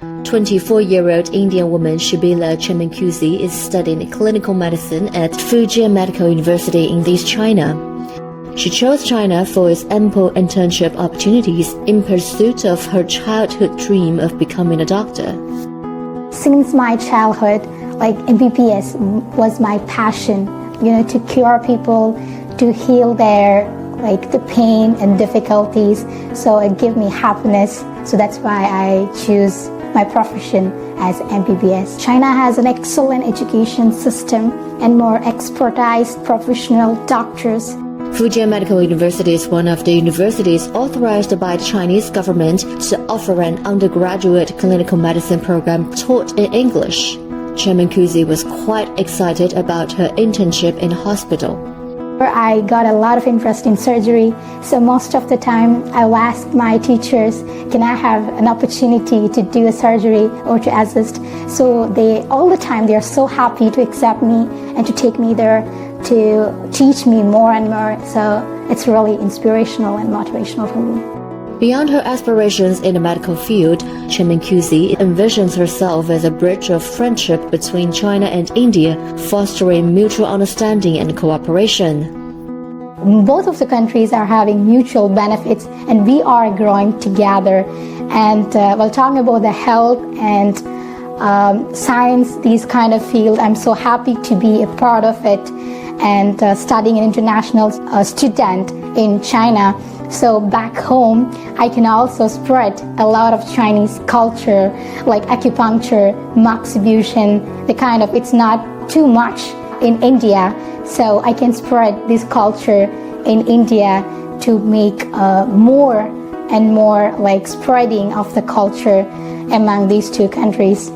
24-year-old Indian woman Shabila Chemenkuzi is studying clinical medicine at Fujian Medical University in East China. She chose China for its ample internship opportunities in pursuit of her childhood dream of becoming a doctor. Since my childhood, MBBS was my passion, to cure people, to heal their the pain and difficulties. So it gave me happiness. So that's why I choose my profession as MBBS. China has an excellent education system and more expertise professional doctors. Fujian Medical University is one of the universities authorized by the Chinese government to offer an undergraduate clinical medicine program taught in English. Chemenkuzi was quite excited about her internship in hospital. I got a lot of interest in surgery, so most of the time I will ask my teachers, can I have an opportunity to do a surgery or to assist? So all the time they are so happy to accept me and to take me there to teach me more and more. So it's really inspirational and motivational for me. Beyond her aspirations in the medical field, Chemenkuzi envisions herself as a bridge of friendship between China and India, fostering mutual understanding and cooperation. Both of the countries are having mutual benefits and we are growing together. And while talking about the health and science, these kind of fields, I'm so happy to be a part of it and studying an international student in China. So back home, I can also spread a lot of Chinese culture, like acupuncture, moxibution, it's not too much in India. So I can spread this culture in India to make more and more spreading of the culture among these two countries.